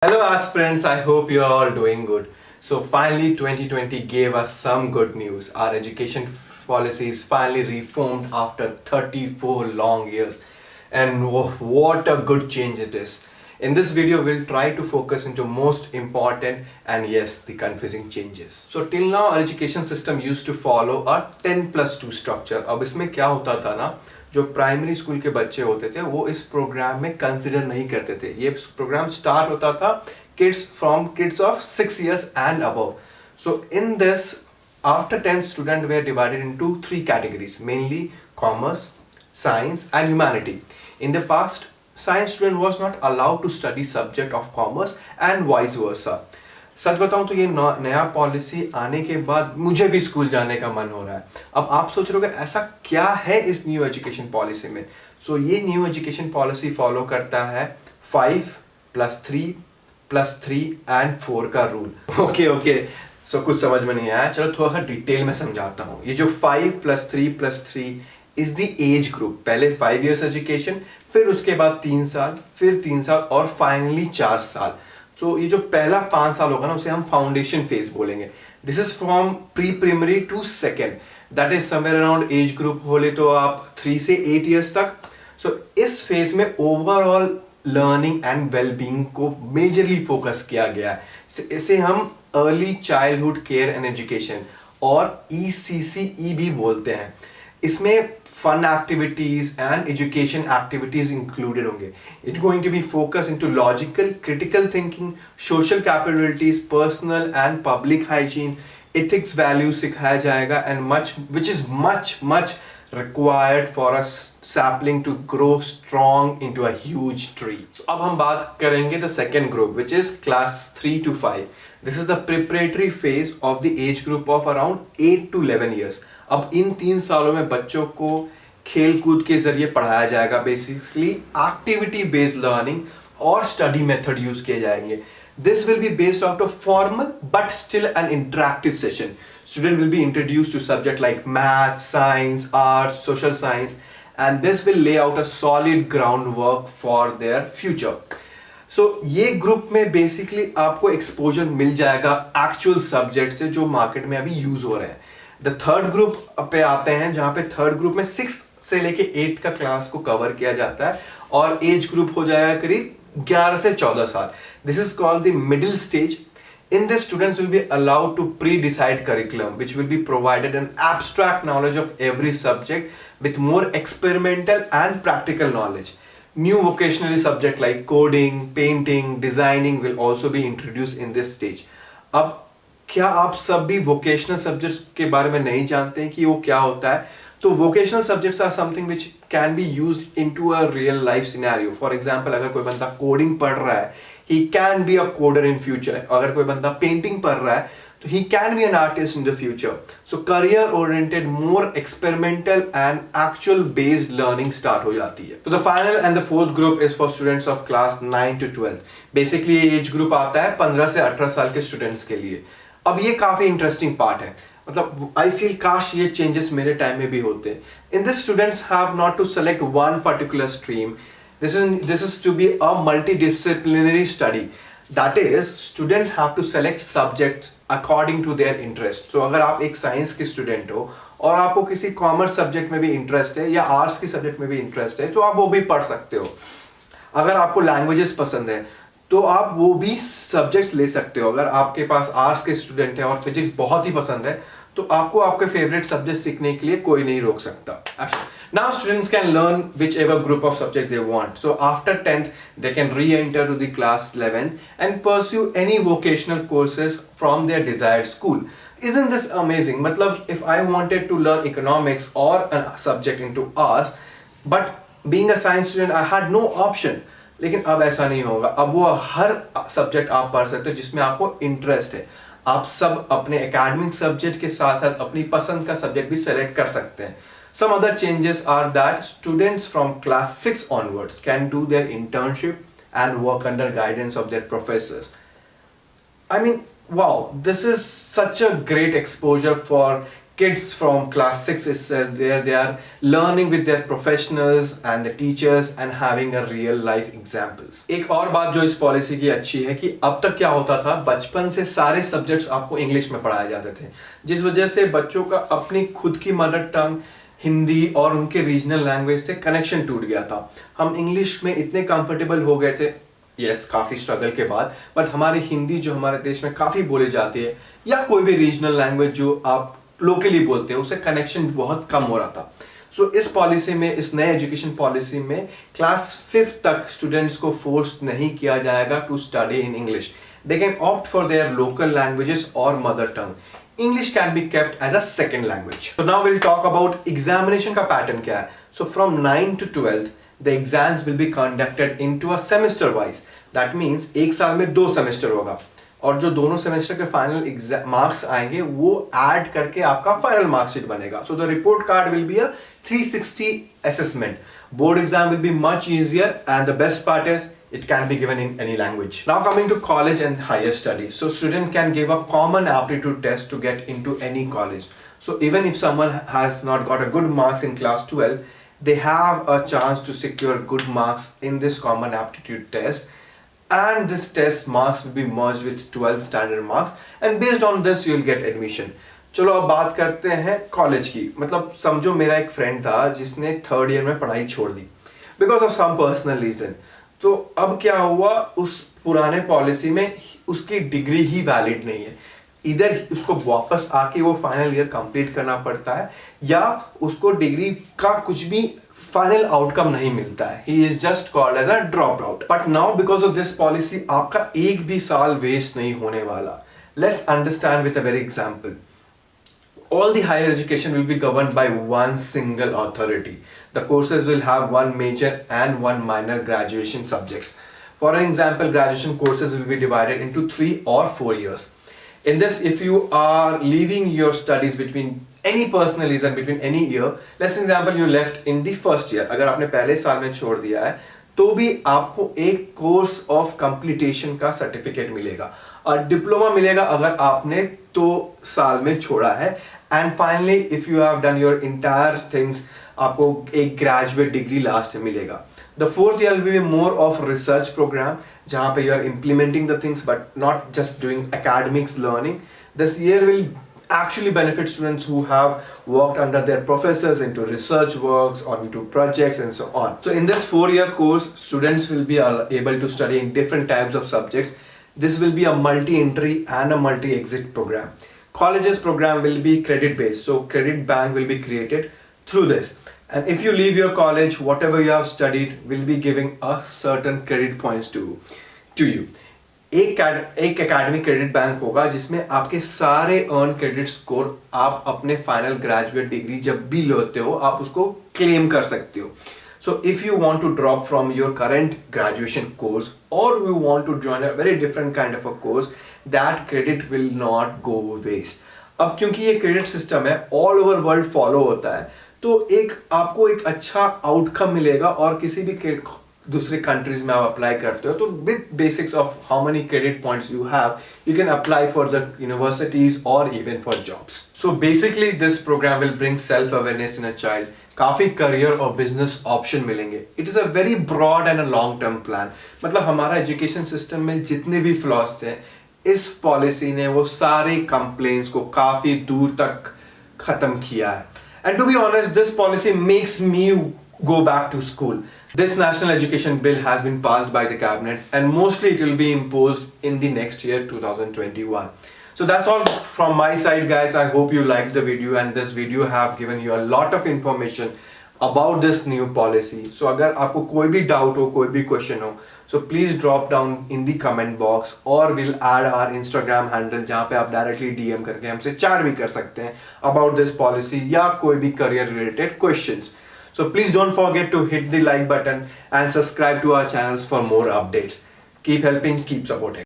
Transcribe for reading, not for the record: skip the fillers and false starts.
Hello aspirants, I hope you're all doing good. So finally 2020 gave us some good news. Our education policy is finally reformed after 34 long years. And what a good change it is. In this video we'll try to focus into most important and yes, the confusing changes. So till now our education system used to follow a 10+2 structure. अब इसमें क्या होता था ना, जो primary school के बच्चे होते थे वो इस प्रोग्राम में कंसिडर नहीं करते थे. ये प्रोग्राम स्टार्ट होता था kids of 6 years and above. So in this, after 10 students were divided into 3 categories, mainly commerce, science and humanity. In the past, science student was not allowed to study subject of commerce and vice versa. सच बताऊं तो ये नया policy आने के बाद मुझे भी school जाने का मन हो रहा है. अब आप सोच रहे हो ऐसा क्या है इस न्यू एजुकेशन पॉलिसी में. सो ये न्यू एजुकेशन पॉलिसी फॉलो करता है 5+3+3 एंड 4 का रूल. ओके सो कुछ समझ में नहीं आया, चलो थोड़ा सा डिटेल में समझाता हूँ. ये जो 5+3+3 इज द एज ग्रुप. पहले 5 years एजुकेशन, फिर उसके बाद 3 साल, फिर 3 साल और फाइनली 4 साल. तो ये जो पहला 5 साल होगा ना उसे हम फाउंडेशन फेज बोलेंगे. This is from pre primary to second, that is somewhere around age group बोले तो आप 3 से 8 years तक. सो इस फेज में ओवरऑल लर्निंग एंड वेलबींग को मेजरली फोकस किया गया है. इसे हम early childhood care and education और ECCE भी बोलते हैं. इसमें fun activities and education activities included होंगे. It's going to be focused into logical, critical thinking, social capabilities, personal and public hygiene, ethics values सिखाया जाएगा and much, which is much required for a sapling to grow strong into a huge tree. So अब हम बात करेंगे the second group, which is class 3 to 5. This is the preparatory phase of the age group of around 8 to 11 years. अब इन 3 सालों में बच्चों को खेल कूद के जरिए पढ़ाया जाएगा. बेसिकली एक्टिविटी बेस्ड लर्निंग और स्टडी मेथड यूज किए जाएंगे. This will be based out of formal but still an interactive session. Student will be introduced to subject like math, science, arts, social science and this will lay out a solid ground work for their future. So ये ग्रुप में basically आपको exposure मिल जाएगा actual subject से जो market में अभी use हो रहे हैं. द थर्ड ग्रुप पे आते हैं, जहां पे थर्ड ग्रुप में 6 से लेके 8 का क्लास को कवर किया जाता है और एज ग्रुप हो जाएगा करीब 11 से 14 साल. This is called the middle stage. In this, students will be allowed to pre-decide curriculum, which will be provided an abstract knowledge of every subject with more experimental and practical knowledge. New vocational subject like coding, painting, designing will also be introduced in this stage. अब क्या आप सब भी vocational subjects के बारे में नहीं जानते हैं कि वो क्या होता है? तो vocational subjects are something which can be used into a real life scenario. For example, अगर कोई बंदा कोडिंग पढ़ रहा है, he can be a coder in future. अगर कोई बंदा पेंटिंग पढ़ रहा है तो he can be an artist in the future. So career oriented, more experimental and actual based learning start हो जाती है. तो the final and the fourth group is for students of class 9 to 12. Basically ये age group आता है 15 से 18 साल के स्टूडेंट्स के लिए. अब ये काफी इंटरेस्टिंग पार्ट है. मतलब आई फील काश ये चेंजेस मेरे टाइम में भी होते. In this students have not to select one particular stream. This is to be a multidisciplinary study. That is students have to select subjects according to their interest. So अगर आप एक science के student हो और आपको किसी commerce subject में भी इंटरेस्ट है या आर्ट्स की सब्जेक्ट में भी इंटरेस्ट है तो आप वो भी पढ़ सकते हो. अगर आपको लैंग्वेजेस पसंद है तो आप वो भी सब्जेक्ट्स ले सकते हो. अगर आपके पास आर्ट्स के स्टूडेंट है और फिजिक्स बहुत ही पसंद है तो आपको आपके फेवरेट सब्जेक्ट सीखने के लिए कोई नहीं रोक सकता. Now students can learn which group of subject they want. So after 10th they can reenter to the class 11 and pursue any vocational courses from their desired school. Isn't this amazing? मतलब if I wanted to learn economics or a subject into arts, but being a science student I had no option. लेकिन अब ऐसा नहीं होगा. अब वो हर subject आप पढ़ सकते हो जिसमें आपको इंटरेस्ट है. आप सब अपने एकेडमिक सब्जेक्ट के साथ साथ अपनी पसंद का सब्जेक्ट भी सेलेक्ट कर सकते हैं. Some other changes are that students from class 6 onwards can do their internship and work under guidance of their professors. I mean, wow, this is such a great exposure for kids from class 6 is there, they are learning with their professionals and the teachers and having a real life examples. एक और बात जो इस policy की अच्छी है कि अब तक क्या होता था, बचपन से सारे सब्जेक्ट्स आपको इंग्लिश में पढ़ाए जाते थे, जिस वजह से बच्चों का अपनी खुद की मदर टंग हिंदी और उनके रीजनल लैंग्वेज से कनेक्शन टूट गया था। हम इंग्लिश में इतने कंफर्टेबल हो गए थे, यस काफ़ी स्ट्रगल के बाद, बट हमारी हिंदी जो हमारे देश में काफ़ी बोली जाती है या कोई भी रीजनल लैंग्वेज जो आप लोकली बोलते हैं, उससे कनेक्शन बहुत कम हो रहा था। सो इस पॉलिसी में, इस नए एजुकेशन पॉलिसी में क्लास 5 तक स्टूडेंट्स को फोर्स नहीं किया जाएगा to study in English. They can opt for their local languages और mother tongue. English can be kept as a second language. So now we'll talk about examination का pattern क्या है. So from 9 to 12th, the exams will be conducted into a semester wise. That means एक साल में 2 semester होगा और जो दोनों सेमेस्टर के फाइनल मार्क्स आएंगे वो ऐड करके आपका फाइनल मार्कशीट बनेगा. So the report card will be a 360 assessment. Board exam will be much easier and the best part is it can be given in any language. Now coming to college and higher studies. So student can give a common aptitude test to get into any college. So even if someone has not got a good marks in class 12, they have a chance to secure good marks in this common aptitude test. And this test marks will be merged with 12th standard marks. And based on this, you will get admission. चलो अब बात करते हैं college की. मतलब समझो मेरा एक फ्रेंड था जिसने 3rd ईयर में पढ़ाई छोड़ दी because of some personal reason. तो अब क्या हुआ, उस पुराने पॉलिसी में उसकी डिग्री ही वैलिड नहीं है. इधर उसको वापस आके वो फाइनल ईयर कंप्लीट करना पड़ता है या उसको डिग्री का कुछ भी फाइनल आउटकम नहीं मिलता है. He is just called as a drop out. But now because of this policy आपका एक भी साल वेस्ट नहीं होने वाला. Let's understand with a very example. All the higher education will be governed by one single authority. The courses will have one major and one minor graduation subjects. For an example, graduation courses will be divided into 3 or 4 years. In this, if you are leaving your studies between any personal reason between any year, let's example you left in the first year. अगर आपने पहले साल में छोड़ दिया है तो भी आपको एक कोर्स ऑफ कंप्लीटेशन का सर्टिफिकेट मिलेगा और डिप्लोमा मिलेगा अगर आपने 2 साल में छोड़ा है. And finally if you have done your entire things, आपको एक ग्रेजुएट डिग्री लास्ट में मिलेगा. The 4th year will be more of research program जहां पे you are implementing the things but not just doing academics learning. This year will actually benefit students who have worked under their professors into research works or into projects and so on. So in this 4-year course, students will be able to study in different types of subjects. This will be a multi-entry and a multi-exit program. Colleges program will be credit based, so credit bank will be created through this. And if you leave your college, whatever you have studied will be giving a certain credit points to you. एक academic credit bank होगा जिसमें आपके सारे earn credit score आप अपने final graduate degree जब भी लेते हो आप उसको क्लेम कर सकते हो. So if you want to drop from your current graduation course और you want to join a very different kind of a course, that credit will not go waste. अब क्योंकि ये क्रेडिट सिस्टम है all over world follow होता है तो आपको एक अच्छा आउटकम मिलेगा और किसी भी दूसरे कंट्रीज में आप अप्लाई करते हो तो with basics of how many credit points you have you can apply for the universities और even for jobs. So basically this programme will bring self awareness in a child. काफी career और business option मिलेंगे. It is a very broad and a long term plan. मतलब हमारा education system में जितने भी flaws थे इस पॉलिसी ने वो सारे कंप्लेंट्स को काफी दूर तक खत्म किया है. And to be honest this policy makes me go back to school. This national education bill has been passed by the cabinet and mostly it will be imposed in the next year 2021. So that's all from my side guys. I hope you liked the video and this video have given you a lot of information about this new policy. So अगर आपको कोई भी doubt हो, कोई भी question हो, so please drop down in the comment box or we'll add our Instagram handle जहाँ पे आप directly DM करके हमसे chat भी कर सकते हैं about this policy या कोई भी career related questions. So please don't forget to hit the like button and subscribe to our channels for more updates. Keep helping, keep supporting.